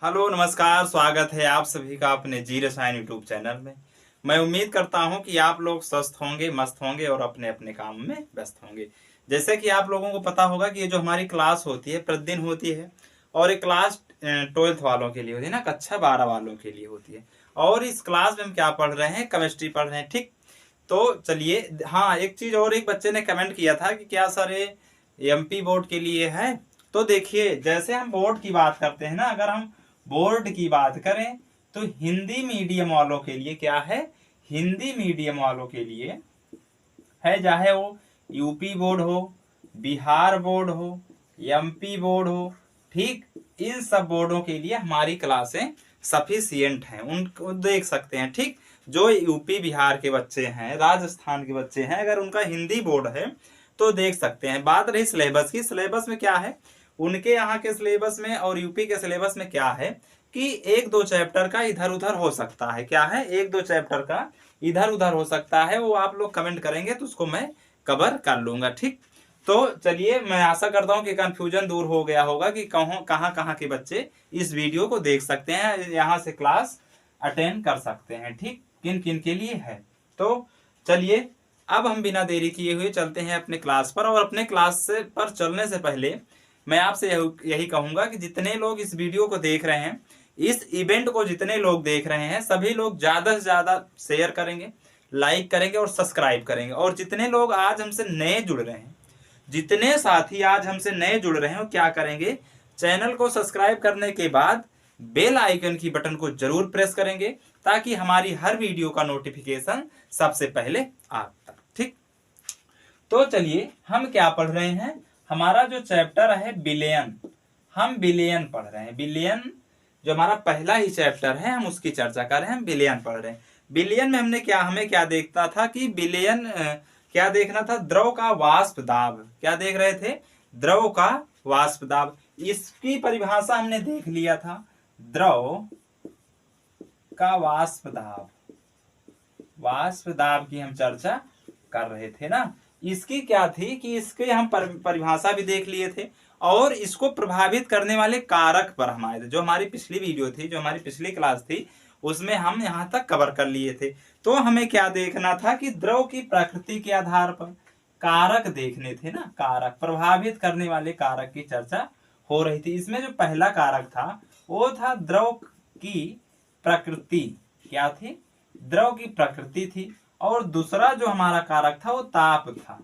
Hello नमस्कार, स्वागत है आप सभी का अपने जी रसायन यूट्यूब चैनल में। मैं उम्मीद करता हूं कि आप लोग स्वस्थ होंगे, मस्त होंगे और अपने अपने काम में व्यस्त होंगे। जैसे कि आप लोगों को पता होगा कि ये जो हमारी क्लास होती है प्रतिदिन होती है और एक क्लास 12th वालों के लिए होती है ना, कक्षा 12 वालों के लिए होती है। और इस क्लास में हम क्या पढ़ रहे हैं? केमिस्ट्री पढ़ रहे हैं। ठीक, तो चलिए, हाँ, एक चीज और, एक बच्चे ने कमेंट किया था कि क्या सर ये एमपी बोर्ड के लिए है। तो देखिए, जैसे हम बोर्ड की बात करते हैं ना, अगर हम बोर्ड की बात करें तो हिंदी मीडियम वालों के लिए क्या है? हिंदी मीडियम वालों के लिए है, चाहे वो यूपी बोर्ड हो, बिहार बोर्ड हो, एमपी बोर्ड हो, ठीक, इन सब बोर्डों के लिए हमारी क्लासें सफिशियंट हैं, उनको देख सकते हैं। ठीक, जो यूपी बिहार के बच्चे हैं, राजस्थान के बच्चे हैं, अगर उनका हिंदी बोर्ड है तो देख सकते हैं। बात रही सिलेबस की, सिलेबस में क्या है उनके यहाँ के सिलेबस में और यूपी के सिलेबस में क्या है कि एक दो चैप्टर का इधर उधर हो सकता है। क्या है? एक दो चैप्टर का इधर उधर हो सकता है। वो आप लोग कमेंट करेंगे तो उसको मैं कवर कर लूंगा। ठीक, तो चलिए, मैं आशा करता हूँ कि कंफ्यूजन दूर हो गया होगा कि कहाँ कहाँ के बच्चे इस वीडियो को देख सकते हैं, यहाँ से क्लास अटेंड कर सकते हैं। ठीक, किन किन के लिए है। तो चलिए, अब हम बिना देरी किए हुए चलते हैं अपने क्लास पर। और अपने क्लास से पर चलने से पहले मैं आपसे यही कहूंगा कि जितने लोग इस वीडियो को देख रहे हैं, इस इवेंट को जितने लोग देख रहे हैं, सभी लोग ज्यादा से ज्यादा शेयर करेंगे, लाइक करेंगे और सब्सक्राइब करेंगे। और जितने लोग आज हमसे नए जुड़ रहे हैं, जितने साथी आज हमसे नए जुड़ रहे हैं, वो क्या करेंगे? चैनल को सब्सक्राइब करने के बाद बेल आइकन की बटन को जरूर प्रेस करेंगे, ताकि हमारी हर वीडियो का नोटिफिकेशन सबसे पहले आता। ठीक, तो चलिए, हम क्या पढ़ रहे हैं? हमारा जो चैप्टर है बिलियन, हम बिलियन पढ़ रहे हैं। बिलियन जो हमारा पहला ही चैप्टर है, हम उसकी चर्चा कर रहे हैं। हम बिलियन पढ़ रहे हैं। बिलियन में हमें क्या देखता था कि बिलियन क्या देखना था? द्रव का वाष्प दाब। क्या देख रहे थे? द्रव का वाष्प दाब। इसकी परिभाषा हमने देख लिया था, द्रव का वाष्प दाब। वाष्प दाब की हम चर्चा कर रहे थे ना। इसकी क्या थी कि इसके हम परिभाषा भी देख लिए थे और इसको प्रभावित करने वाले कारक पर हम आए थे। जो हमारी पिछली वीडियो थी, जो हमारी पिछली क्लास थी, उसमें हम यहां तक कवर कर लिए थे। तो हमें क्या देखना था कि द्रव की प्रकृति के आधार पर कारक देखने थे ना, कारक, प्रभावित करने वाले कारक की चर्चा हो रही थी। इसमें जो पहला कारक था वो था द्रव की प्रकृति। क्या थी? द्रव की प्रकृति थी। और दूसरा जो हमारा कारक था वो ताप था।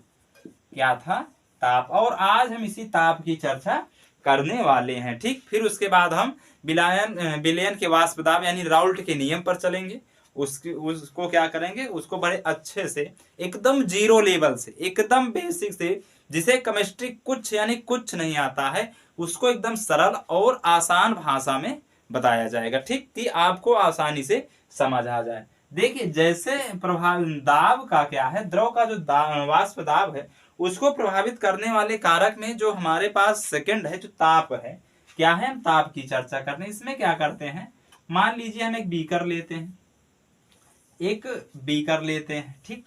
क्या था? ताप। और आज हम इसी ताप की चर्चा करने वाले हैं। ठीक, फिर उसके बाद हम विलयन के वाष्प दाब यानी राउल्ट के नियम पर चलेंगे। उसको क्या करेंगे? उसको बड़े अच्छे से, एकदम जीरो लेवल से, एकदम बेसिक से, जिसे केमिस्ट्री कुछ यानी कुछ नहीं आता है, उसको एकदम सरल और आसान भाषा में बताया जाएगा। ठीक, कि आपको आसानी से समझ आ जाए। देखिए, जैसे प्रभाव दाब का क्या है, द्रव का जो वाष्प दाब है, उसको प्रभावित करने वाले कारक में जो हमारे पास सेकंड है, जो ताप है, क्या है? हम ताप की चर्चा करते हैं। इसमें क्या करते हैं? मान लीजिए हम एक बीकर लेते हैं, एक बीकर लेते हैं। ठीक,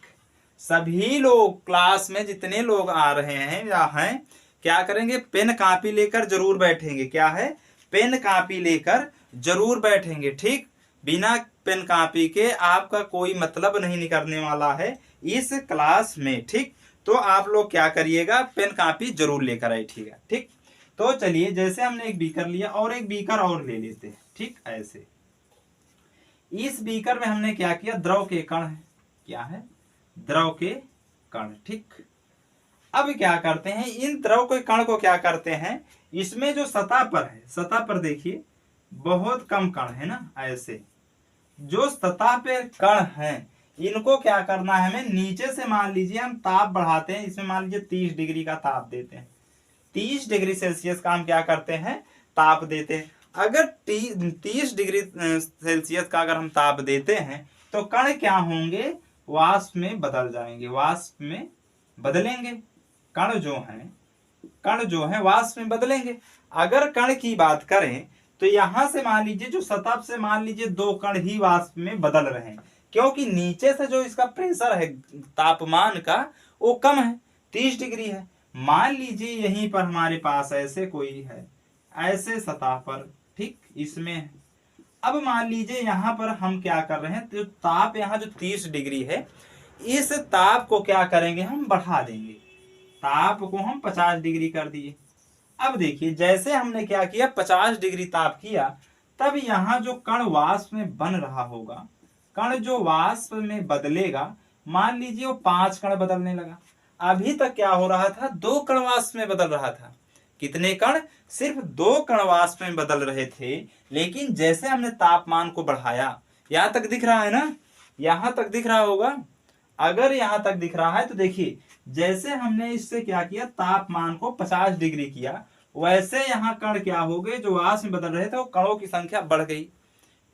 सभी लोग क्लास में जितने लोग आ रहे हैं या हैं, क्या करेंगे? पेन कापी लेकर जरूर बैठेंगे। क्या है? पेन कापी लेकर जरूर बैठेंगे। ठीक, बिना पेन कापी के आपका कोई मतलब नहीं निकलने वाला है इस क्लास में। ठीक, तो आप लोग क्या करिएगा? पेन कापी जरूर लेकर बैठिएगा। ठीक, तो चलिए, जैसे हमने एक बीकर लिया और एक बीकर और ले लेते हैं। ठीक, ऐसे इस बीकर में हमने क्या किया? द्रव के कण है। क्या है? द्रव के कण। ठीक, अब क्या करते हैं? इन द्रव के कण को क्या करते हैं? इसमें जो सतह पर है, सतह पर देखिए बहुत कम कण है ना, ऐसे जो सतह पे कण हैं, इनको क्या करना है? हमें नीचे से, मान लीजिए हम ताप बढ़ाते हैं, इसमें मान लीजिए 30 डिग्री का ताप देते हैं, 30 डिग्री सेल्सियस का हम क्या करते हैं? ताप देते हैं। अगर 30 डिग्री सेल्सियस का अगर हम ताप देते हैं तो कण क्या होंगे? वाष्प में बदल जाएंगे, वाष्प में बदलेंगे। कण जो है वाष्प में बदलेंगे। अगर कण की बात करें तो यहां से मान लीजिए, जो सतह से मान लीजिए 2 कण ही वाष्प में बदल रहे हैं, क्योंकि नीचे से जो इसका प्रेशर है तापमान का, वो कम है, 30 डिग्री है। मान लीजिए यहीं पर हमारे पास ऐसे कोई है, ऐसे सतह पर ठीक, इसमें है। अब मान लीजिए यहाँ पर हम क्या कर रहे हैं, तो ताप यहाँ जो 30 डिग्री है, इस ताप को क्या करेंगे, हम बढ़ा देंगे। ताप को हम 50 डिग्री कर दिए। अब देखिए जैसे हमने क्या किया, 50 डिग्री ताप किया, तब यहाँ जो कण वाष्प में बन रहा होगा, कण जो वाष्प में बदलेगा, मान लीजिए वो 5 कण बदलने लगा। अभी तक क्या हो रहा था, 2 कण वाष्प में बदल रहा था। कितने कण, सिर्फ 2 कण वाष्प में बदल रहे थे। लेकिन जैसे हमने तापमान को बढ़ाया, यहां तक दिख रहा है ना, यहां तक दिख रहा होगा। अगर यहां तक दिख रहा है तो देखिए, जैसे हमने इससे क्या किया, तापमान को 50 डिग्री किया, वैसे यहाँ कण क्या हो गए, जो वाष्प में बदल रहे थे, वो कणों की संख्या बढ़ गई,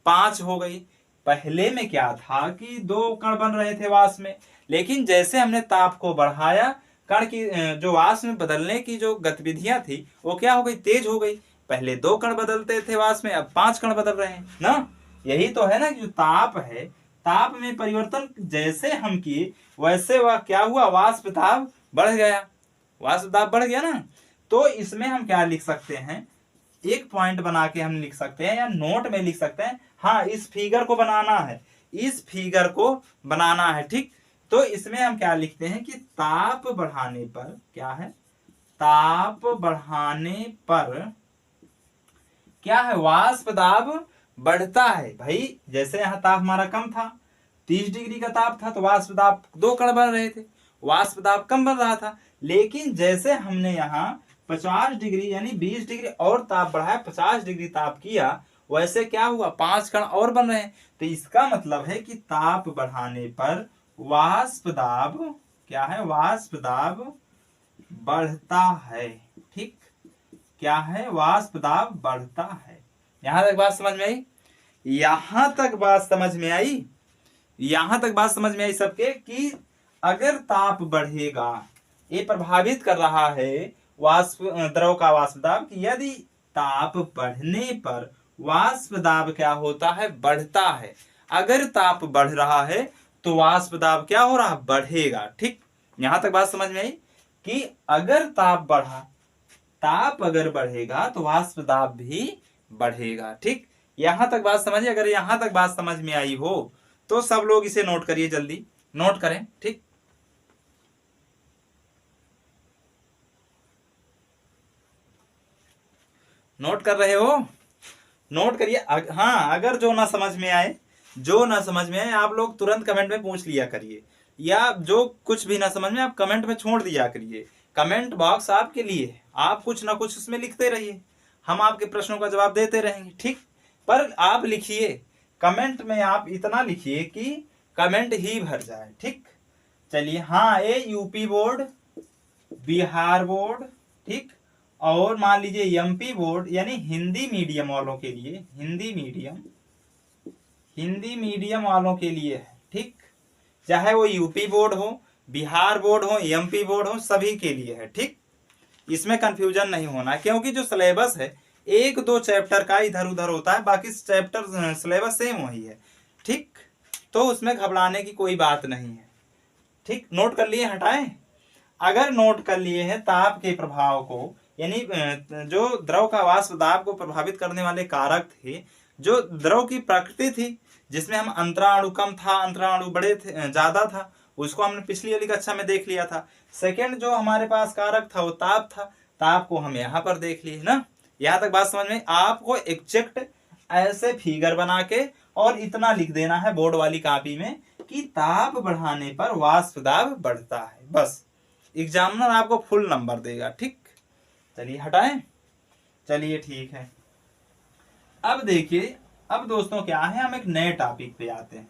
5 हो गई। पहले में क्या था कि 2 कण बन रहे थे वाष्प में, लेकिन जैसे हमने ताप को बढ़ाया, कण की जो वाष्प में बदलने की जो गतिविधियां थी, वो क्या हो गई, तेज हो गई। पहले 2 कण बदलते थे वाष्प में, अब 5 कण बदल रहे हैं ना। यही तो है ना, जो ताप है, ताप में परिवर्तन जैसे हम किए, वैसे वह क्या हुआ, वाष्प दाब बढ़ गया, वाष्प दाब बढ़ गया ना। तो इसमें हम क्या लिख सकते हैं, एक पॉइंट बना के हम लिख सकते हैं, या नोट में लिख सकते हैं। हाँ, इस फिगर को बनाना है, इस फिगर को बनाना है, ठीक। तो इसमें हम क्या लिखते हैं कि ताप बढ़ाने पर क्या है, ताप बढ़ाने पर क्या है, वाष्प दाब बढ़ता है। भाई जैसे यहाँ ताप हमारा कम था, 30 डिग्री का ताप था, तो वाष्प दाब 2 कण बन रहे थे, वाष्प दाब कम बन रहा था। लेकिन जैसे हमने यहाँ 50 डिग्री यानी 20 डिग्री और ताप बढ़ाया, 50 डिग्री ताप किया, वैसे क्या हुआ, 5 कण और बन रहे हैं। तो इसका मतलब है कि ताप बढ़ाने पर वाष्प दाब क्या है, वाष्प दाब बढ़ता है, ठीक। क्या है, वाष्प दाब बढ़ता है। यहां तक बात समझ में आई, यहां तक बात समझ में आई, यहां तक बात समझ में आई सबके, कि अगर ताप बढ़ेगा, ये प्रभावित कर रहा है वाष्प द्रव का वाष्प दाब, कि यदि ताप बढ़ने पर वाष्प दाब क्या होता है, बढ़ता है। अगर ताप बढ़ रहा है तो वाष्प दाब क्या हो रहा, बढ़ेगा, ठीक। यहां तक बात समझ में आई कि अगर ताप बढ़ा, ताप अगर बढ़ेगा तो वाष्प दाब भी बढ़ेगा, ठीक। यहां तक बात समझिए। अगर यहां तक बात समझ में आई हो तो सब लोग इसे नोट करिए, जल्दी नोट करें, ठीक। नोट कर रहे हो, नोट करिए। हाँ, अगर जो ना समझ में आए, जो ना समझ में आए, आप लोग तुरंत कमेंट में पूछ लिया करिए, या जो कुछ भी ना समझ में आप कमेंट में छोड़ दिया करिए। कमेंट बॉक्स आपके लिए है, आप कुछ ना कुछ उसमें लिखते रहिए, हम आपके प्रश्नों का जवाब देते रहेंगे, ठीक। पर आप लिखिए, कमेंट में आप इतना लिखिए कि कमेंट ही भर जाए, ठीक। चलिए, हाँ, ये यूपी बोर्ड, बिहार बोर्ड, ठीक, और मान लीजिए एमपी बोर्ड, यानी हिंदी मीडियम वालों के लिए, हिंदी मीडियम वालों के लिए है, ठीक। चाहे वो यूपी बोर्ड हो, बिहार बोर्ड हो, एमपी बोर्ड हो, सभी के लिए है, ठीक। इसमें कंफ्यूजन नहीं होना, क्योंकि जो सिलेबस है 1-2 चैप्टर का इधर उधर होता है, बाकी चैप्टर सिलेबस सेम वही है, ठीक। तो उसमें घबराने की कोई बात नहीं है, ठीक। नोट कर लिए, हटाएं। अगर नोट कर लिए हैं ताप के प्रभाव को, यानी जो द्रव का वाष्प दाब को प्रभावित करने वाले कारक थे, जो द्रव की प्रकृति थी, जिसमें हम अंतराणु कम था, अंतराणु बड़े थे, ज्यादा था, उसको हमने पिछली वाली कक्षा में देख लिया था। सेकंड जो हमारे पास कारक था वो ताप था, ताप को हम यहाँ पर देख लिए ना। यहाँ तक बात समझ में। आपको एग्जैक्ट ऐसे फिगर बना के और इतना लिख देना है बोर्ड वाली कॉपी में कि ताप बढ़ाने पर वाष्प दाब बढ़ता है, बस। एग्जामिनर आपको फुल नंबर देगा, ठीक। चलिए, हटाएं। चलिए, ठीक है। अब देखिए, अब दोस्तों क्या है, हम एक नए टॉपिक पे आते हैं।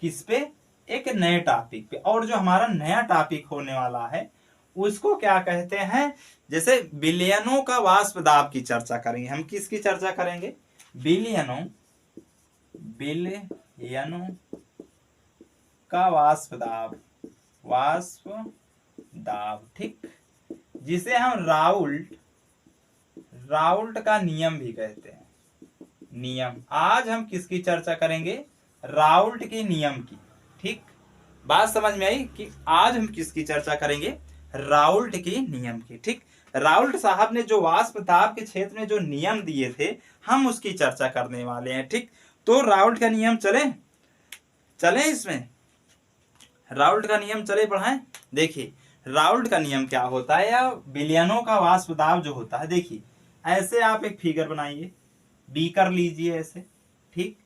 किस पे, एक नए टॉपिक पे। और जो हमारा नया टॉपिक होने वाला है उसको क्या कहते हैं, जैसे विलयनों का वाष्प दाब की चर्चा करेंगे हम। किसकी चर्चा करेंगे, विलयनों का वाष्प दाब, ठीक, जिसे हम राउल्ट का नियम भी कहते हैं, नियम। आज हम किसकी चर्चा करेंगे, राउल्ट के नियम की, ठीक। बात समझ में आई कि आज हम किसकी चर्चा करेंगे, राउल्ट के नियम की, ठीक। राउल्ट साहब ने जो वाष्प दाब के क्षेत्र में जो नियम दिए थे हम उसकी चर्चा करने वाले हैं। ठीक, तो राउल्ट का नियम चले इसमें राउल्ट का नियम चले पढ़ाएं। देखिए राउल्ट का नियम क्या होता है, या विलयनों का वाष्प दाब जो होता है, देखिए ऐसे आप एक फिगर बनाइए, बीकर लीजिए ऐसे, ठीक,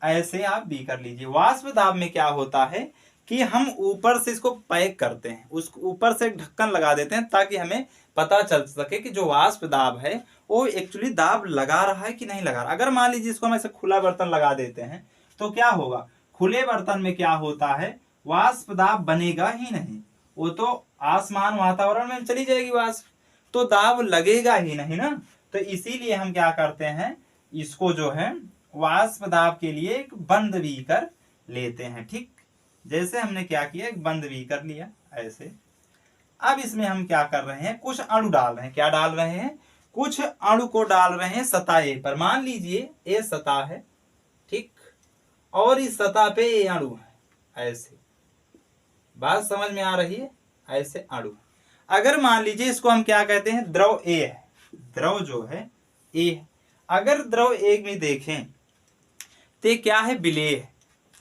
ऐसे आप बीकर लीजिए। वाष्प दाब में क्या होता है कि हम ऊपर से इसको पैक करते हैं, उस ऊपर से एक ढक्कन लगा देते हैं ताकि हमें पता चल सके कि जो वाष्प दाब है वो एक्चुअली दाब लगा रहा है कि नहीं लगा रहा। अगर मान लीजिए इसको हम ऐसे खुला बर्तन लगा देते हैं तो क्या होगा, खुले बर्तन में क्या होता है, वाष्प दाब बनेगा ही नहीं, वो तो आसमान वातावरण में चली जाएगी वाष्प, तो दाब लगेगा ही नहीं ना। तो इसीलिए हम क्या करते हैं, इसको जो है वाष्प दाब के लिए एक बंद बीकर लेते हैं। ठीक, जैसे हमने क्या किया, एक बंद बीकर लिया ऐसे। अब इसमें हम क्या कर रहे हैं, कुछ अणु डाल रहे हैं। क्या डाल रहे हैं, कुछ अणु को डाल रहे हैं सतह ए पर। मान लीजिए ये सतह है, ठीक, और इस सतह पे ये अणु है, ऐसे बात समझ में आ रही है, ऐसे अणु। अगर मान लीजिए इसको हम क्या कहते हैं, द्रव ए है, द्रव जो है ए है। अगर द्रव ए में देखें तो क्या है, विलेय है।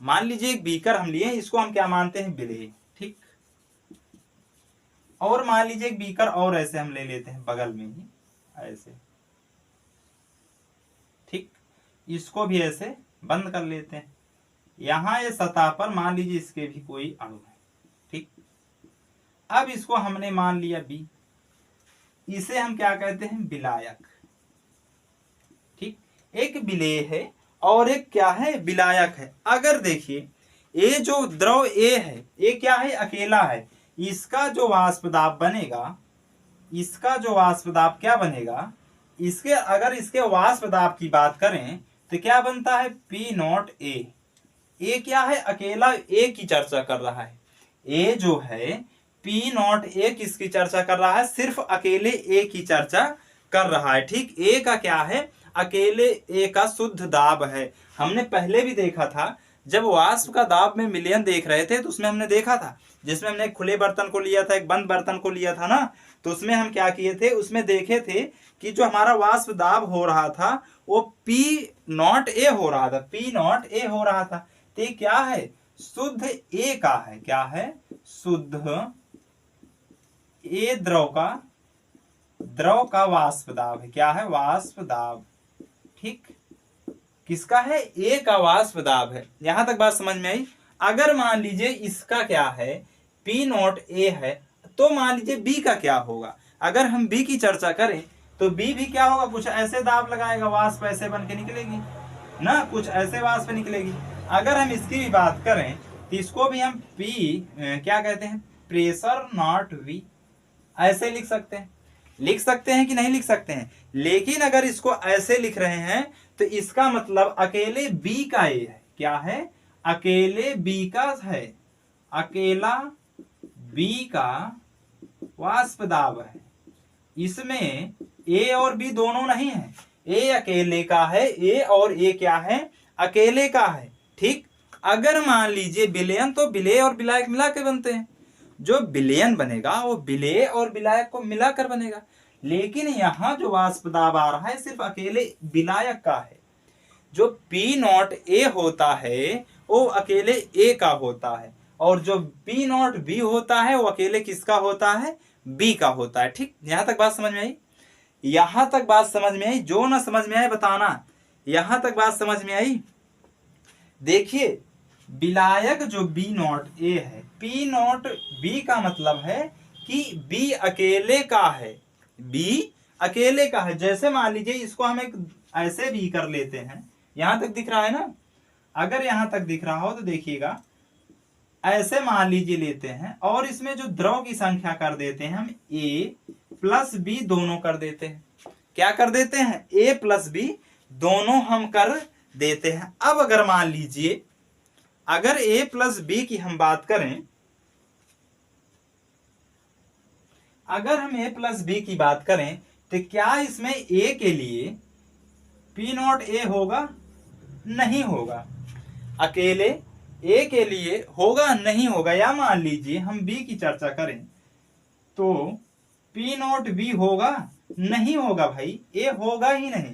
मान लीजिए एक बीकर हम लिए, इसको हम क्या मानते हैं, विलेय, ठीक। और मान लीजिए एक बीकर और ऐसे हम ले लेते हैं बगल में ही ऐसे, ठीक, इसको भी ऐसे बंद कर लेते हैं। यहां ये सतह पर मान लीजिए इसके भी कोई अणु है, ठीक। अब इसको हमने मान लिया बी, इसे हम क्या कहते हैं, विलायक, ठीक। एक विलेय है और एक क्या है, विलायक है। अगर देखिए ये जो द्रव ए है, ये क्या है, अकेला है, इसका जो वाष्प दाब बनेगा, इसका जो वाष्प दाब क्या बनेगा, इसके अगर इसके वाष्प दाब की बात करें तो क्या बनता है, पी नॉट ए। ए क्या है, अकेला ए की चर्चा कर रहा है। ए जो है पी नॉट ए किसकी चर्चा कर रहा है, सिर्फ अकेले ए की चर्चा कर रहा है, ठीक। ए का क्या है, अकेले ए का शुद्ध दाब है। हमने पहले भी देखा था, जब वाष्प का दाब में विलयन देख रहे थे तो उसमें हमने देखा था, जिसमें हमने एक खुले बर्तन को लिया था, एक बंद बर्तन को लिया था ना, तो उसमें हम क्या किए थे, उसमें देखे थे कि जो हमारा वाष्प दाब हो रहा था वो पी नॉट ए हो रहा था, पी नॉट ए हो रहा था। तो क्या है, शुद्ध ए का है, क्या है, शुद्ध ए द्रव का वाष्प दाब है। क्या है, वाष्प दाब, ठीक। किसका है, ए का वाष्प दाब है। यहां तक बात समझ में आई। अगर मान लीजिए इसका क्या है, पी नॉट ए है, तो मान लीजिए बी का क्या होगा। अगर हम बी की चर्चा करें तो बी भी क्या होगा, कुछ ऐसे दाब लगाएगा, वाष्प ऐसे बन के निकलेगी ना, कुछ ऐसे वाष्प निकलेगी। अगर हम इसकी भी बात करें तो इसको भी हम पी क्या कहते हैं, प्रेशर नॉट वी, ऐसे लिख सकते हैं कि नहीं लिख सकते हैं। लेकिन अगर इसको ऐसे लिख रहे हैं तो इसका मतलब अकेले बी का ए है। क्या है, अकेले बी का है, अकेला बी का वाष्प दाब है। इसमें ए और बी दोनों नहीं है, ए अकेले का है, ए और ए क्या है, अकेले का है, ठीक। अगर मान लीजिए विलयन, तो विलेय और विलायक मिला के बनते हैं। जो विलयन बनेगा वो विलेय और विलायक को मिलाकर बनेगा। लेकिन यहां जो वाष्प दाब आ रहा है सिर्फ अकेले विलायक का है। जो पी नॉट ए होता है वो अकेले ए का होता है, और जो पी नॉट बी होता है वो अकेले किसका होता है, बी का होता है, ठीक। यहां तक बात समझ में आई, यहां तक बात समझ में आई। जो ना समझ में आए बताना, यहां तक बात समझ में आई। देखिए विलायक जो बी नॉट ए है, पी नॉट बी का मतलब है कि बी अकेले का है, बी अकेले का है। जैसे मान लीजिए इसको हम एक ऐसे भी कर लेते हैं, यहां तक दिख रहा है ना, अगर यहां तक दिख रहा हो तो देखिएगा, ऐसे मान लीजिए लेते हैं और इसमें जो द्रव की संख्या कर देते हैं हम ए प्लस बी दोनों कर देते हैं। क्या कर देते हैं, ए प्लस बी दोनों हम कर देते हैं। अब अगर मान लीजिए अगर ए प्लस बी की हम बात करें, अगर हम ए प्लस बी की बात करें तो क्या इसमें ए के लिए पी नॉट ए होगा, नहीं होगा। अकेले ए के लिए होगा, नहीं होगा। या मान लीजिए हम बी की चर्चा करें तो पी नॉट बी होगा? नहीं होगा भाई, ए होगा ही नहीं।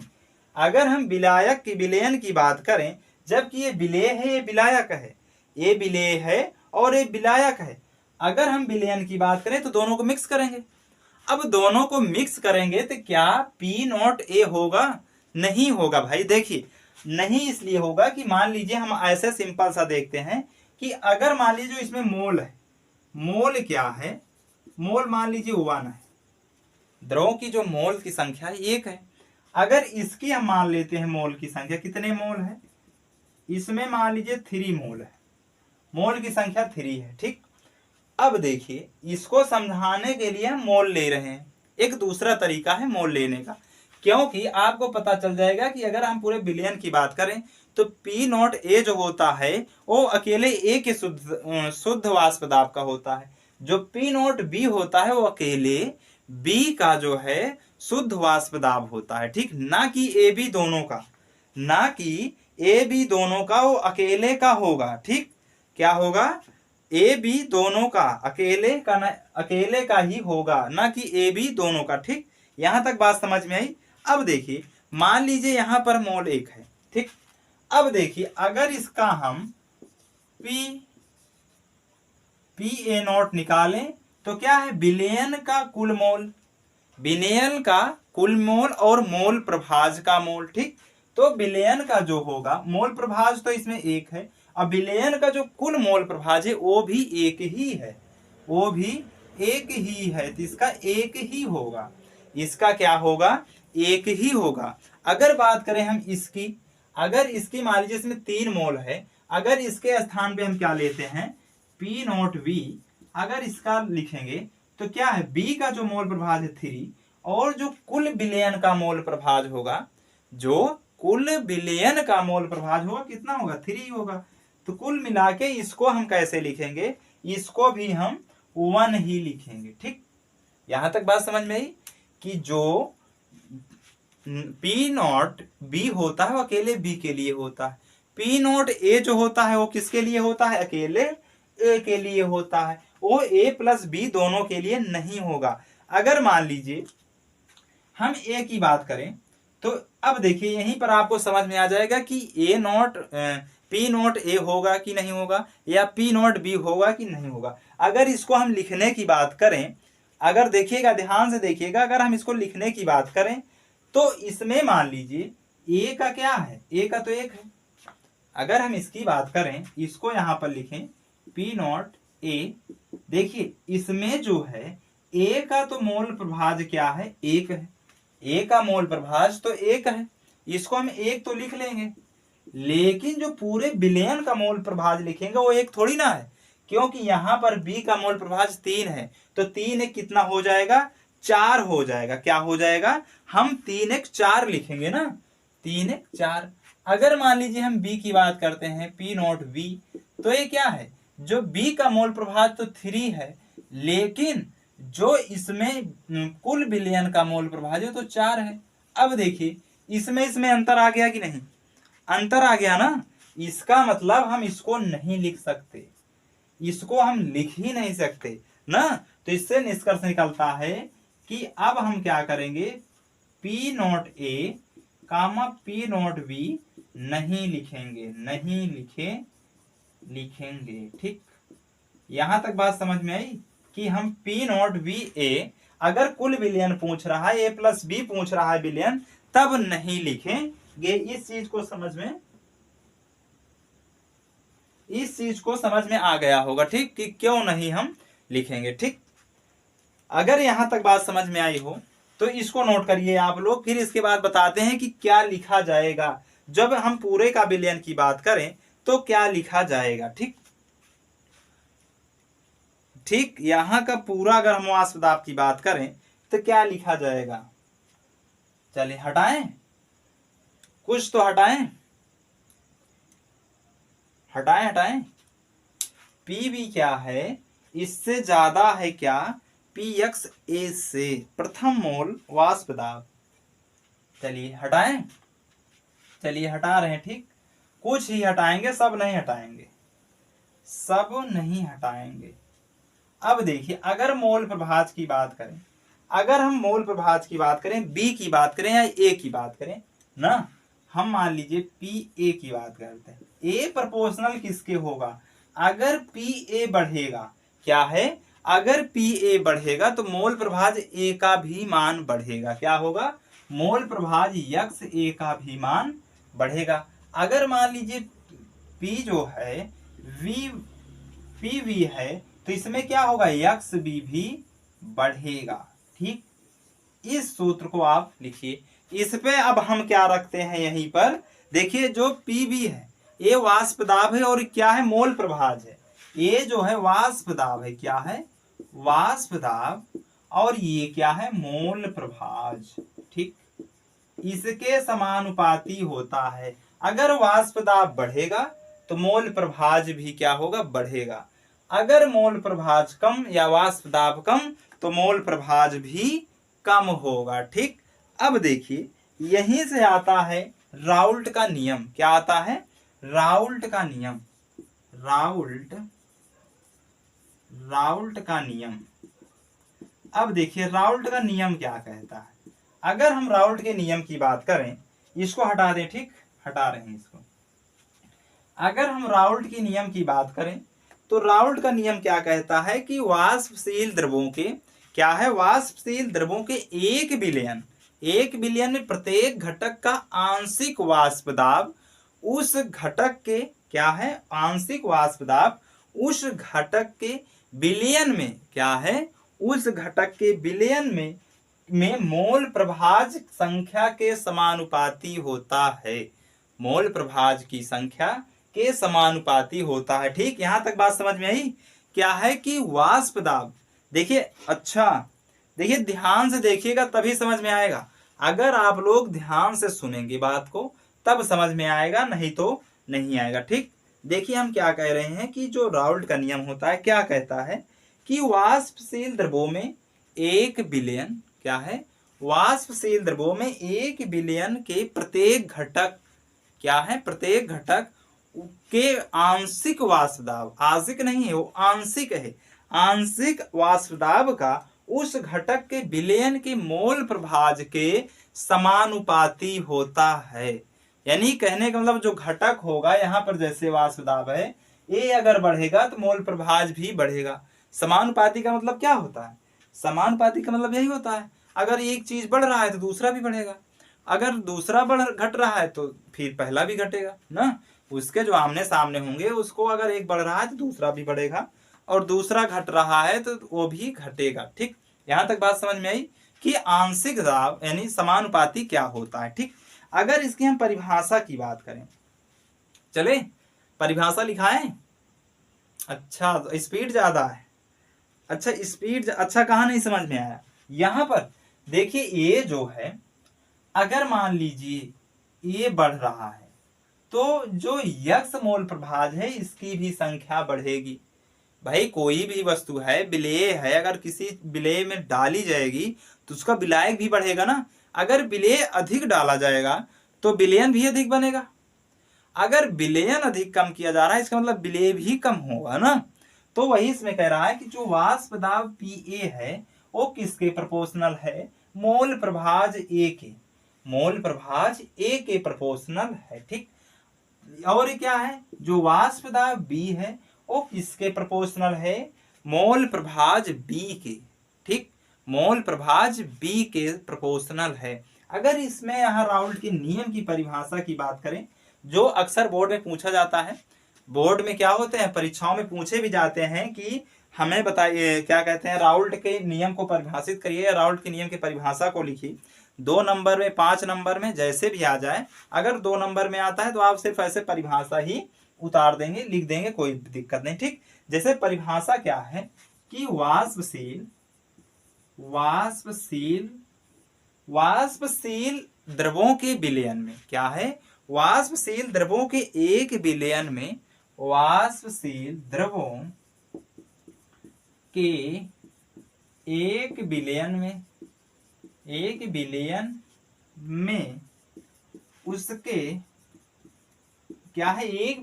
अगर हम विलायक की विलयन की बात करें, जबकि ये विलेय है ये विलायक है, ये विलेय है और ये विलायक है, अगर हम विलयन की बात करें तो दोनों को मिक्स करेंगे। अब दोनों को मिक्स करेंगे तो क्या पी नॉट ए होगा? नहीं होगा भाई। देखिए नहीं इसलिए होगा कि मान लीजिए हम ऐसे सिंपल सा देखते हैं कि अगर मान लीजिए जो इसमें मोल है, मोल क्या है, मोल मान लीजिए 1 है, द्रव की जो मोल की संख्या 1 है। अगर इसकी हम मान लेते हैं मोल की संख्या, कितने मोल है इसमें, मान लीजिए 3 मोल है, मोल की संख्या 3 है, ठीक। अब देखिए इसको समझाने के लिए हम मोल ले रहे हैं, एक दूसरा तरीका है मोल लेने का, क्योंकि आपको पता चल जाएगा कि अगर हम पूरे विलयन की बात करें तो पी नॉट ए जो होता है वो अकेले ए के शुद्ध वाष्प दाब का होता है, जो पी नॉट बी होता है वो अकेले बी का जो है शुद्ध वाष्प दाब होता है, ठीक। ना कि ए बी दोनों का, ना कि ए बी दोनों का वो अकेले का होगा, ठीक। क्या होगा? ए बी दोनों का, अकेले का ना, अकेले का ही होगा, ना कि ए बी दोनों का, ठीक। यहां तक बात समझ में आई? अब देखिए मान लीजिए यहां पर मोल 1 है, ठीक। अब देखिए अगर इसका हम पी ए नॉट निकालें तो क्या है? विलयन का कुल मोल, विलयन का कुल मोल और मोल प्रभाज का मोल, ठीक। तो विलयन का जो होगा मोल प्रभाज तो इसमें 1 है, अब विलयन का जो कुल मोल प्रभाज है वो भी 1 ही है, वो भी 1 ही है, तो इसका 1 ही होगा, इसका क्या होगा? 1 ही होगा। अगर बात करें हम इसकी, अगर इसकी मान लीजिए इसमें 3 मोल है, अगर इसके स्थान पे हम क्या लेते हैं? पी नॉट बी, अगर इसका लिखेंगे तो क्या है? बी का जो मोल प्रभाज है 3, और जो कुल विलयन का मोल प्रभाज होगा, जो कुल विलयन का मोल प्रभाज होगा कितना होगा? 3 होगा। तो कुल मिला के इसको हम कैसे लिखेंगे? इसको भी हम 1 ही लिखेंगे, ठीक। यहां तक बात समझ में आई कि जो पी नॉट बी होता है वो अकेले बी के लिए होता है, पी नॉट ए जो होता है वो किसके लिए होता है? अकेले ए के लिए होता है, वो ए प्लस बी दोनों के लिए नहीं होगा। अगर मान लीजिए हम ए की बात करें तो अब देखिए यहीं पर आपको समझ में आ जाएगा कि ए नॉट पी नॉट ए होगा कि नहीं होगा, या पी नॉट बी होगा कि नहीं होगा। अगर इसको हम लिखने की बात करें, अगर देखिएगा ध्यान से देखिएगा, अगर हम इसको लिखने की बात करें तो इसमें मान लीजिए ए का क्या है? ए का तो 1 है। अगर हम इसकी बात करें, इसको यहां पर लिखें पी नॉट ए, देखिए इसमें जो है ए का तो मोल प्रभाज क्या है? 1 है, ए का मोल प्रभाज तो 1 है, इसको हम 1 तो लिख लेंगे, लेकिन जो पूरे विलयन का मोल प्रभाज लिखेंगे वो 1 थोड़ी ना है, क्योंकि यहां पर बी का मोल प्रभाज 3 है, तो 3 1 कितना हो जाएगा? 4 हो जाएगा। क्या हो जाएगा? हम 3 1 4 लिखेंगे ना, 3 1 4। अगर मान लीजिए हम बी की बात करते हैं, पी नॉट बी, तो ये क्या है? जो बी का मोल प्रभाज तो 3 है, लेकिन जो इसमें कुल विलयन का मोल प्रभाज है तो 4 है। अब देखिए इसमें अंतर आ गया कि नहीं? अंतर आ गया ना, इसका मतलब हम इसको नहीं लिख सकते, इसको हम लिख ही नहीं सकते ना। तो इससे निष्कर्ष निकलता है कि अब हम क्या करेंगे? P not A comma P naught B नहीं लिखेंगे, नहीं लिखेंगे, ठीक। यहां तक बात समझ में आई कि हम पी नॉट बी ए, अगर कुल विलयन पूछ रहा है, ए प्लस बी पूछ रहा है विलयन, तब नहीं लिखेंगे। इस चीज को समझ में आ गया होगा, ठीक, कि क्यों नहीं हम लिखेंगे, ठीक। अगर यहां तक बात समझ में आई हो तो इसको नोट करिए आप लोग, फिर इसके बाद बताते हैं कि क्या लिखा जाएगा जब हम पूरे का विलयन की बात करें तो क्या लिखा जाएगा, ठीक। ठीक, यहां का पूरा अगर हम वाष्प दाब की बात करें तो क्या लिखा जाएगा? चलिए हटाएं, कुछ तो हटाएं, पी भी क्या है? इससे ज्यादा है क्या? पी एक्स ए से प्रथम मोल वाष्प दाब। चलिए हटाएं, चलिए हटा रहे हैं, ठीक। कुछ ही हटाएंगे, सब नहीं हटाएंगे। अब देखिए अगर मोल प्रभाज की बात करें, अगर हम मोल प्रभाज की बात करें, बी की बात करें या ए की बात करें ना, हम मान लीजिए पी ए की बात करते हैं, ए प्रोपोर्शनल किसके होगा? अगर पी ए बढ़ेगा, क्या है, अगर पी ए बढ़ेगा तो मोल प्रभाज ए का भी मान बढ़ेगा। क्या होगा? मोल प्रभाज यक्स ए का भी मान बढ़ेगा। अगर मान लीजिए पी जो है वी पी वी है तो इसमें क्या होगा? यक्स बी भी बढ़ेगा। ठीक, इस सूत्र को आप लिखिए। इस पे अब हम क्या रखते हैं यहीं पर, देखिए जो पी बी है ये वाष्प दाब है और क्या है? मोल प्रभाज है। ये जो है वाष्प दाब है, क्या है? वाष्प दाब, और ये क्या है? मोल प्रभाज। ठीक, इसके समानुपाती होता है। अगर वाष्प दाब बढ़ेगा तो मोल प्रभाज भी क्या होगा? बढ़ेगा। अगर मोल प्रभाज कम या वाष्प दाब कम तो मोल प्रभाज भी कम होगा। ठीक, अब देखिए यहीं से आता है राउल्ट का नियम। क्या आता है? राउल्ट का नियम। राउल्ट का नियम। अब देखिए राउल्ट का नियम क्या कहता है। अगर हम राउल्ट के नियम की बात करें, इसको हटा दें। ठीक, हटा रहे हैं इसको। अगर हम राउल्ट के नियम की बात करें तो राउल्ट का नियम क्या कहता है कि वाष्पशील द्रवों के, क्या है? वाष्पशील द्रवों के 1 बिलियन में प्रत्येक घटक का आंशिक वाष्प दाब उस घटक के, क्या है? आंशिक वाष्प दाब उस घटक के बिलियन में, क्या है? उस घटक के बिलियन में मोल प्रभाज संख्या के समानुपाती होता है। मोल प्रभाज की संख्या के समानुपाती होता है। ठीक, यहां तक बात समझ में आई? क्या है कि वाष्प दाब, देखिए अच्छा, देखिए ध्यान से देखिएगा तभी समझ में आएगा। अगर आप लोग ध्यान से सुनेंगे बात को तब समझ में आएगा, नहीं तो नहीं आएगा। ठीक, देखिए हम क्या कह रहे हैं कि जो राउल्ट का नियम होता है क्या कहता है कि वाष्पशील द्रवों में 1 बिलियन, क्या है? वाष्पशील द्रवों में 1 बिलियन के प्रत्येक घटक, क्या है? प्रत्येक घटक के आंशिक वाष्प दाब, आंशिक नहीं है वो, आंशिक है, आंशिक वाष्प दाब का उस घटक के विलयन के मोल प्रभाज के समानुपाती होता है। यानी कहने का मतलब जो घटक होगा यहाँ पर, जैसे वाष्प दाब है, ये अगर बढ़ेगा तो मोल प्रभाज भी बढ़ेगा। समानुपाती का मतलब क्या होता है? समानुपाती का मतलब यही होता है, अगर एक चीज बढ़ रहा है तो दूसरा भी बढ़ेगा, अगर दूसरा घट रहा है तो फिर पहला भी घटेगा ना। उसके जो आमने सामने होंगे उसको अगर एक बढ़ रहा है तो दूसरा भी बढ़ेगा, और दूसरा घट रहा है तो वो भी घटेगा। ठीक, यहां तक बात समझ में आई कि आंशिक दाब यानी समानुपाती क्या होता है। ठीक, अगर इसकी हम परिभाषा की बात करें, चले परिभाषा लिखाएं। अच्छा, स्पीड ज्यादा है। अच्छा स्पीड अच्छा, कहाँ नहीं समझ में आया? यहां पर देखिए ये जो है, अगर मान लीजिए ये बढ़ रहा है तो जो यक्स मोल प्रभाज है इसकी भी संख्या बढ़ेगी। भाई कोई भी वस्तु है, विलेय है, अगर किसी विलेय में डाली जाएगी तो उसका विलायक भी बढ़ेगा ना। अगर विलेय अधिक डाला जाएगा तो विलयन भी अधिक बनेगा। अगर विलयन अधिक कम किया जा रहा है इसका मतलब विलेय भी कम होगा ना। तो वही इसमें कह रहा है कि जो वाष्प दाब पी ए है वो किसके प्रोपोर्शनल है? मोल प्रभाज ए के, मोल प्रभाज ए के प्रोपोर्शनल है। ठीक, और क्या है? जो वाष्प दाब बी है वो किसके प्रोपोर्शनल है? मोल प्रभाज बी के। ठीक, मोल प्रभाज बी के प्रोपोर्शनल है। अगर इसमें यहाँ राउल्ट के नियम की परिभाषा की बात करें, जो अक्सर बोर्ड में पूछा जाता है, बोर्ड में क्या होते हैं, परीक्षाओं में पूछे भी जाते हैं कि हमें बताइए क्या कहते हैं, राउल्ट के नियम को परिभाषित करिए, राउल्ट के नियम की परिभाषा को लिखिए। 2 नंबर में, 5 नंबर में, जैसे भी आ जाए। अगर 2 नंबर में आता है तो आप सिर्फ ऐसे परिभाषा ही उतार देंगे, लिख देंगे, कोई दिक्कत नहीं। ठीक, जैसे परिभाषा क्या है कि वाष्पशील द्रवों के विलयन में, क्या है? वाष्पशील द्रवों के 1 विलयन में, वाष्पशील द्रवों के 1 विलयन में उसके, क्या है? 1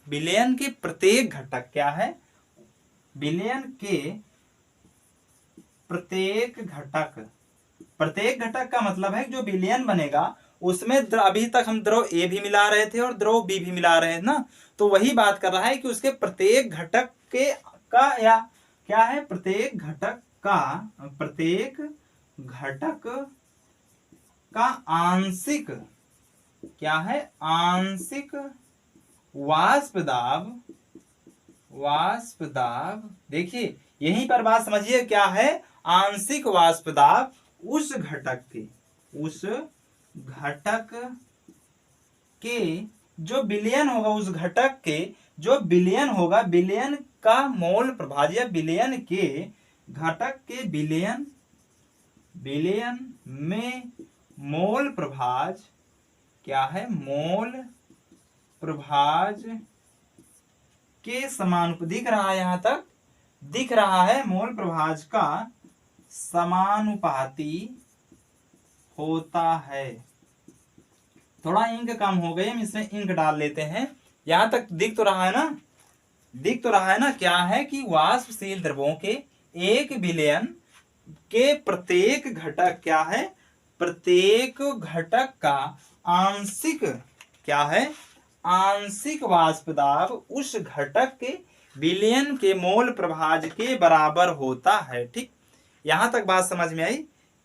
विलयन के प्रत्येक घटक, क्या है? विलयन के प्रत्येक घटक का मतलब है जो विलयन बनेगा उसमें अभी तक हम द्रव ए भी मिला रहे थे और द्रव बी भी मिला रहे हैं ना, तो वही बात कर रहा है कि उसके प्रत्येक घटक के का या क्या है, प्रत्येक घटक का आंशिक क्या है, आंशिक वाष्प दाब। देखिए यहीं पर बात समझिए क्या है, आंशिक वाष्प दाब उस घटक के जो विलयन होगा, उस घटक के जो विलयन होगा, विलयन का मोल प्रभाज या विलयन के घटक के विलयन में मोल प्रभाज क्या है, मोल प्रभाज के समान दिख रहा है, यहां तक दिख रहा है, मोल प्रभाज का समानुपाती होता है। थोड़ा इंक कम हो गई, हम इसमें इंक डाल लेते हैं। यहां तक दिख तो रहा है ना, दिख तो रहा है ना, क्या है कि वाष्पशील द्रवों के एक विलयन के प्रत्येक घटक क्या है, प्रत्येक घटक का आंशिक क्या है, आंशिक वाष्प दाब उस घटक के विलयन के मोल प्रभाज के बराबर होता है। ठीक, यहां तक बात समझ में आई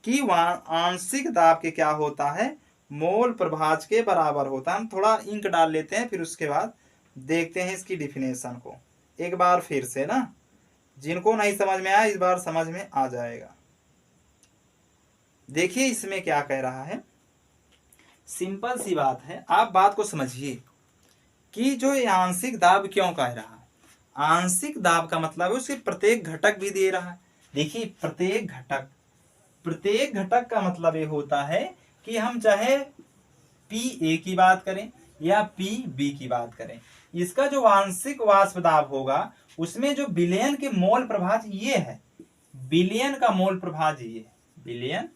कि आंशिक दाब के क्या होता है, मोल प्रभाज के बराबर होता है। हम थोड़ा इंक डाल लेते हैं, फिर उसके बाद देखते हैं इसकी डिफिनेशन को एक बार फिर से ना, जिनको नहीं समझ में आया इस बार समझ में आ जाएगा। देखिए इसमें क्या कह रहा है, सिंपल सी बात है, आप बात को समझिए कि जो ये आंशिक दाब क्यों कह रहा है। आंशिक दाब का मतलब है उसके प्रत्येक घटक भी दे रहा है। देखिए प्रत्येक घटक का मतलब ये होता है कि हम चाहे पी ए की बात करें या पी बी की बात करें, इसका जो आंशिक वाष्प दाब होगा उसमें जो विलयन के मोल प्रभाज ये है, विलयन का मोल प्रभाज ये है, विलयन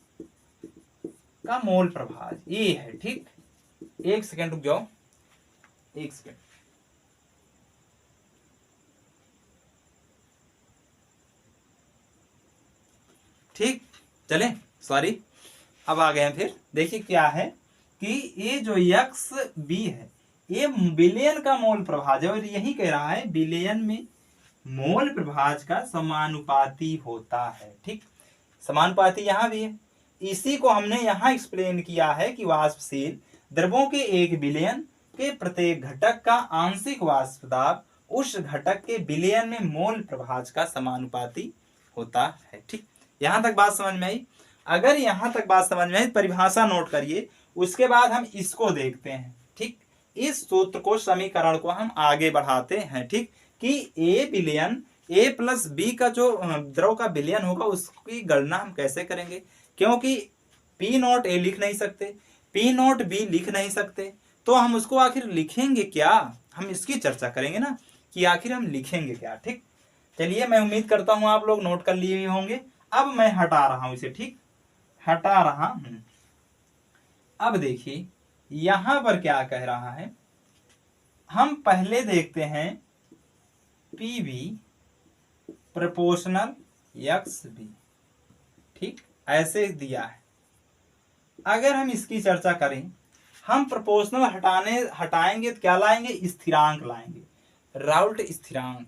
का मोल प्रभाज ये है। ठीक, एक सेकंड रुक जाओ, एक सेकंड। ठीक, चले, सॉरी, अब आ गए हैं फिर। देखिए क्या है कि ये जो यक्स बी है ये विलयन का मोल प्रभाज है, और यही कह रहा है विलयन में मोल प्रभाज का समानुपाती होता है। ठीक, समानुपाती यहां भी है, इसी को हमने यहां एक्सप्लेन किया है कि वाष्पशील द्रवों के एक विलयन के प्रत्येक घटक का आंशिक वाष्प दाब उस घटक के विलयन में मोल प्रभाज का समानुपाती होता है। ठीक, यहां तक बात समझ में आई। अगर यहां तक बात समझ में आई, परिभाषा नोट करिए, उसके बाद हम इसको देखते हैं। ठीक, इस सूत्र को, समीकरण को हम आगे बढ़ाते हैं। ठीक, कि ए विलयन ए प्लस बी का जो द्रव का विलयन होगा उसकी गणना हम कैसे करेंगे, क्योंकि पी नॉट ए लिख नहीं सकते, पी नॉट बी लिख नहीं सकते, तो हम उसको आखिर लिखेंगे क्या, हम इसकी चर्चा करेंगे ना कि आखिर हम लिखेंगे क्या। ठीक, चलिए, मैं उम्मीद करता हूं आप लोग नोट कर लिए होंगे। अब मैं हटा रहा हूं इसे। ठीक, हटा रहा हूं। अब देखिए यहां पर क्या कह रहा है, हम पहले देखते हैं P B proportional X B. ठीक, ऐसे दिया है। अगर हम इसकी चर्चा करें, हम प्रोपोर्शनल हटाएंगे तो क्या लाएंगे, स्थिरांक लाएंगे, राउल्ट स्थिरांक।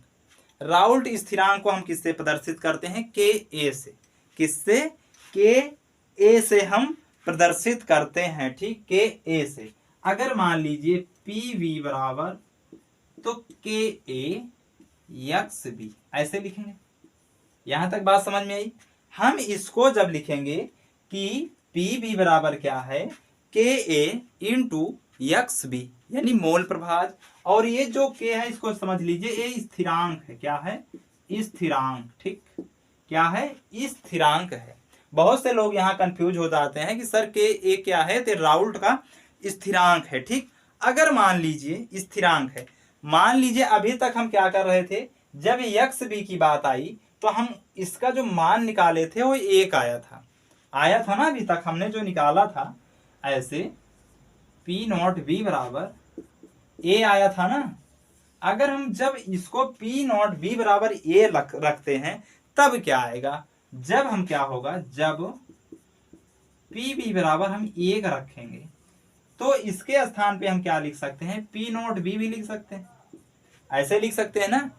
राउल्ट स्थिरांक को हम किससे प्रदर्शित करते हैं, के ए से। किससे, के ए से हम प्रदर्शित करते हैं। ठीक, के ए से। अगर मान लीजिए पी वी बराबर तो के ए एक्स बी, ऐसे लिखेंगे। यहां तक बात समझ में आई। हम इसको जब लिखेंगे कि पी बी बराबर क्या है, के ए इंटू एक्स बी, यानी मोल प्रभाज, और ये जो के है इसको समझ लीजिए ये स्थिरांक है। क्या है, स्थिरांक। ठीक, क्या है, स्थिरांक है। बहुत से लोग यहाँ कंफ्यूज हो जाते हैं कि सर के ए क्या है, तो राउल्ट का स्थिरांक है। ठीक, अगर मान लीजिए स्थिरांक है, मान लीजिए अभी तक हम क्या कर रहे थे, जब एक्स बी की बात आई तो हम इसका जो मान निकाले थे वो एक आया था ना, अभी तक हमने जो निकाला था ऐसे पी नॉट बी बराबर ए आया था ना। अगर हम जब इसको पी नॉट बी बराबर ए रखते हैं तब क्या आएगा, जब हम क्या होगा, जब पी बी बराबर हम 1 रखेंगे तो इसके स्थान पे हम क्या लिख सकते हैं, पी नॉट बी भी लिख सकते हैं। ऐसे लिख सकते हैं ना,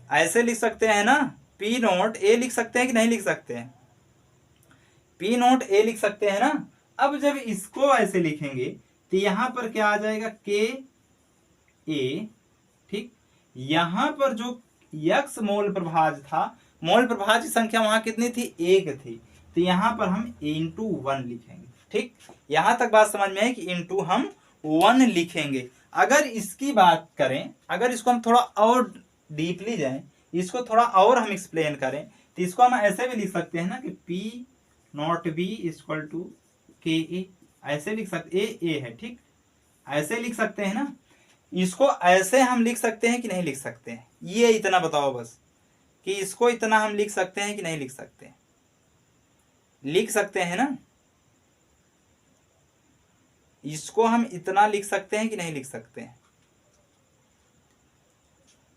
ऐसे लिख सकते हैं ना, पी नॉट ए लिख सकते हैं कि नहीं लिख सकते हैं, पी नॉट ए लिख सकते हैं ना। अब जब इसको ऐसे लिखेंगे तो यहां पर क्या आ जाएगा, के ए, ठीक। यहां पर जो यक्स मोल प्रभाज था, मोल प्रभाज की संख्या वहां कितनी थी, 1 थी, तो यहां पर हम इंटू 1 लिखेंगे, ठीक। यहां तक बात समझ में है कि इंटू हम 1 लिखेंगे। अगर इसकी बात करें, अगर इसको हम थोड़ा और डीपली जाएं, इसको थोड़ा और हम एक्सप्लेन करें, तो इसको हम ऐसे भी लिख सकते हैं ना कि P naught B equal to K A, ऐसे लिख सकते, ए है, ठीक, ऐसे लिख सकते हैं ना। इसको ऐसे हम लिख सकते हैं कि नहीं लिख सकते हैं, ये इतना बताओ बस, कि इसको इतना हम लिख सकते हैं कि नहीं लिख सकते हैं, लिख सकते हैं ना, इसको हम इतना लिख सकते हैं कि नहीं लिख सकते हैं,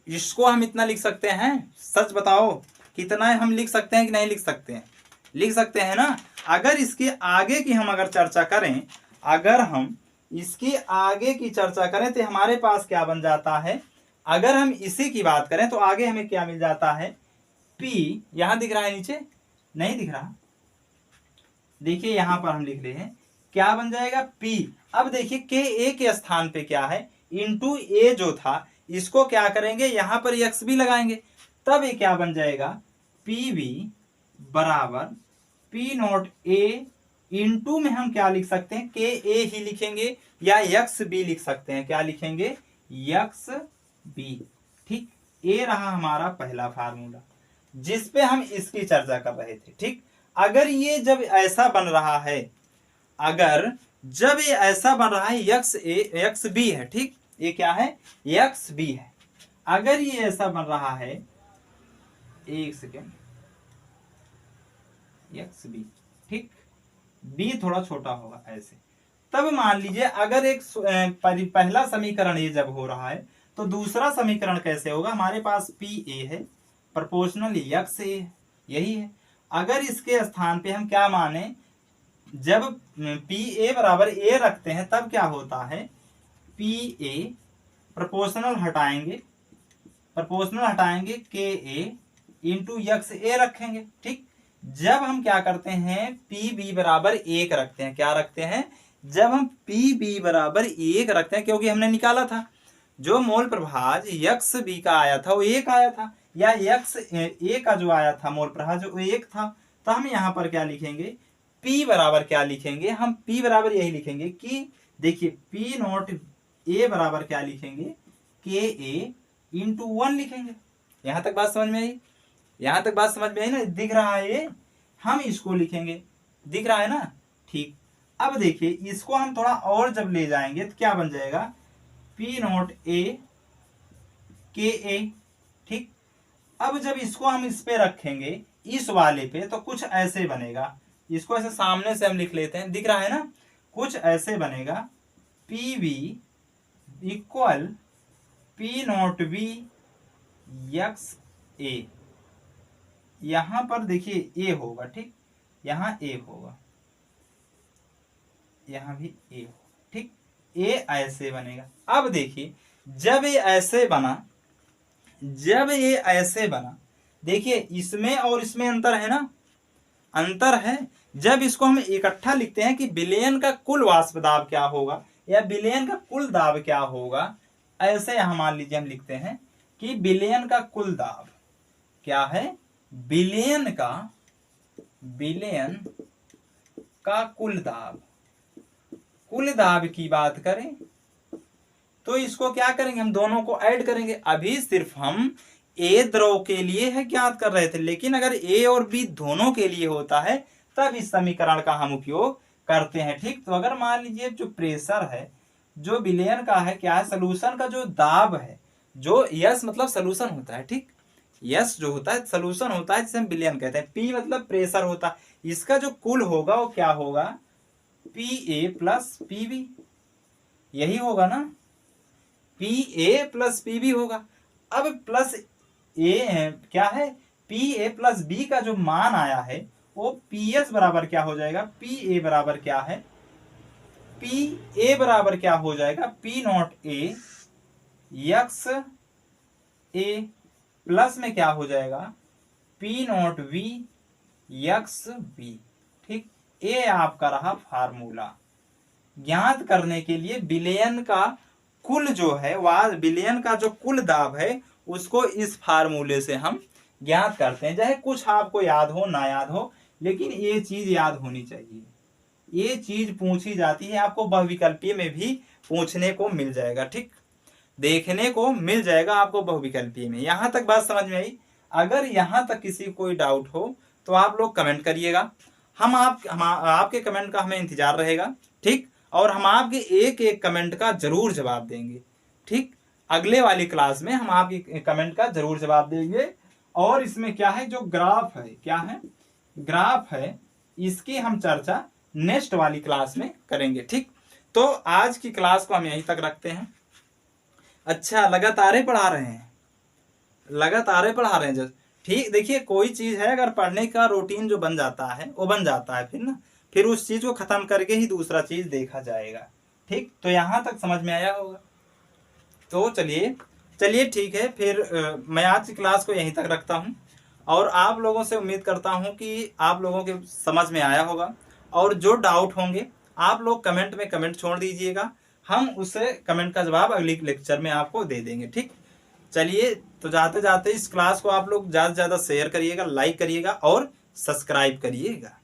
इसको हम इतना लिख सकते हैं, सच बताओ कितना हम लिख सकते हैं कि नहीं लिख सकते हैं, लिख सकते हैं ना। अगर इसके आगे की हम अगर चर्चा करें, अगर हम इसके आगे की चर्चा करें तो हमारे पास क्या बन जाता है, अगर हम इसी की बात करें तो आगे हमें क्या मिल जाता है, P, यहां दिख रहा है नीचे, नहीं दिख रहा, देखिए यहां पर हम लिख रहे हैं, क्या बन जाएगा, P। अब देखिए के ए के स्थान पे क्या है, इंटू ए जो था, इसको क्या करेंगे, यहां पर एक्स भी लगाएंगे, तब ये क्या बन जाएगा, पी बी बराबर पी नॉट ए, इंटू में हम क्या लिख सकते हैं, के ए ही लिखेंगे या एक्स बी लिख सकते हैं, क्या लिखेंगे, एक्स बी, ठीक। ए रहा हमारा पहला फार्मूला जिस पे हम इसकी चर्चा कर रहे थे, ठीक। अगर ये जब ऐसा बन रहा है, अगर जब ये ऐसा बन रहा है, एक्स ए एक्स बी है, ठीक, ये क्या है, एक्स बी है, अगर ये ऐसा बन रहा है, एक सेकेंड, एक्स बी, ठीक, बी थोड़ा छोटा होगा ऐसे, तब मान लीजिए अगर एक पहला समीकरण ये जब हो रहा है तो दूसरा समीकरण कैसे होगा, हमारे पास पी ए है प्रोपोर्शनल एक्स ए, यही है। अगर इसके स्थान पे हम क्या माने, जब पी ए बराबर ए रखते हैं तब क्या होता है, पी ए प्रोपोर्शनल हटाएंगे, प्रोपोर्शनल हटाएंगे, के ए इंटू एक्स ए रखेंगे, ठीक। जब हम क्या करते हैं, पी बी बराबर 1 रखते हैं, क्या रखते हैं, जब हम पी बी बराबर 1 रखते हैं, क्योंकि हमने निकाला था जो मोल प्रभाज एक्स बी का आया था वो 1 आया था, या एक्स ए का जो आया था मोल प्रभाज वो 1 था, तो हम यहाँ पर क्या लिखेंगे, P बराबर क्या लिखेंगे, हम P बराबर यही लिखेंगे कि देखिए P नॉट A बराबर क्या लिखेंगे, के ए इंटू 1 लिखेंगे। यहां तक बात समझ में आई, यहां तक बात समझ में आई ना, दिख रहा है ये, हम इसको लिखेंगे, दिख रहा है ना, ठीक। अब देखिए इसको हम थोड़ा और जब ले जाएंगे तो क्या बन जाएगा, P नॉट A के ए, ठीक। अब जब इसको हम इस पे रखेंगे, इस वाले पे, तो कुछ ऐसे बनेगा, इसको ऐसे सामने से हम लिख लेते हैं, दिख रहा है ना, कुछ ऐसे बनेगा, P B equal P naught B X A, यहां पर देखिए ए होगा, ठीक, यहां ए होगा, यहां भी ए होगा, ठीक, ए ऐसे बनेगा। अब देखिए जब ये ऐसे बना, जब ये ऐसे बना, देखिए इसमें और इसमें अंतर है ना, अंतर है। जब इसको हम इकट्ठा लिखते हैं कि विलयन का कुल वाष्प दाब क्या होगा या विलयन का कुल दाब क्या होगा, ऐसे यहां मान लीजिए हम लिखते हैं कि विलयन का कुल दाब क्या है, विलयन का कुल दाब, कुल दाब की बात करें तो इसको क्या करेंगे, हम दोनों को ऐड करेंगे। अभी सिर्फ हम ए द्रव के लिए है ज्ञात कर रहे थे, लेकिन अगर ए और बी दोनों के लिए होता है तब इस समीकरण का हम उपयोग करते हैं, ठीक। तो अगर मान लीजिए जो प्रेशर है, जो विलयन का है, क्या है, सोल्यूशन का जो दाब है, जो यस मतलब सोल्यूशन होता है, ठीक, यस जो होता है सोल्यूशन होता है जिसे हम विलयन कहते हैं, पी मतलब प्रेशर होता है, इसका जो कुल होगा वो क्या होगा, P A plus P B, यही होगा ना, P A plus P B होगा। अब प्लस ए क्या है, पी ए प्लस बी का जो मान आया है वो पी एस बराबर क्या हो जाएगा, पी ए बराबर क्या है, पी ए बराबर क्या हो जाएगा, P not A X A plus में क्या हो जाएगा, P not V X B. ठीक, ये आपका रहा फार्मूला। ज्ञात करने के लिए विलयन का कुल जो है, वह विलयन का जो कुल दाब है उसको इस फार्मूले से हम ज्ञात करते हैं। चाहे कुछ आपको याद हो ना याद हो, लेकिन ये चीज याद होनी चाहिए। ये चीज पूछी जाती है, आपको बहुविकल्पीय में भी पूछने को मिल जाएगा। ठीक, देखने को मिल जाएगा आपको बहुविकल्पीय में। यहां तक बात समझ में आई? अगर यहां तक किसी कोई डाउट हो तो आप लोग कमेंट करिएगा। हम आपके कमेंट का हमें इंतजार रहेगा। ठीक, और हम आपके एक एक कमेंट का जरूर जवाब देंगे। ठीक, अगले वाली क्लास में हम आपकी कमेंट का जरूर जवाब देंगे। और इसमें क्या है, जो ग्राफ है, क्या है, ग्राफ है, इसकी हम चर्चा नेक्स्ट वाली क्लास में करेंगे। ठीक, तो आज की क्लास को हम यहीं तक रखते हैं। अच्छा, लगातार पढ़ा रहे हैं, लगातार पढ़ा रहे हैं जज। ठीक, देखिए कोई चीज है अगर पढ़ने का रूटीन जो बन जाता है वो बन जाता है, फिर ना फिर उस चीज को खत्म करके ही दूसरा चीज देखा जाएगा। ठीक, तो यहां तक समझ में आया होगा। तो चलिए ठीक है, फिर मैं आज की क्लास को यहीं तक रखता हूं। और आप लोगों से उम्मीद करता हूं कि आप लोगों के समझ में आया होगा। और जो डाउट होंगे आप लोग कमेंट में कमेंट छोड़ दीजिएगा, हम उसे कमेंट का जवाब अगली लेक्चर में आपको दे देंगे। ठीक, चलिए, तो जाते जाते इस क्लास को आप लोग ज्यादा से ज्यादा शेयर करिएगा, लाइक करिएगा और सब्सक्राइब करिएगा।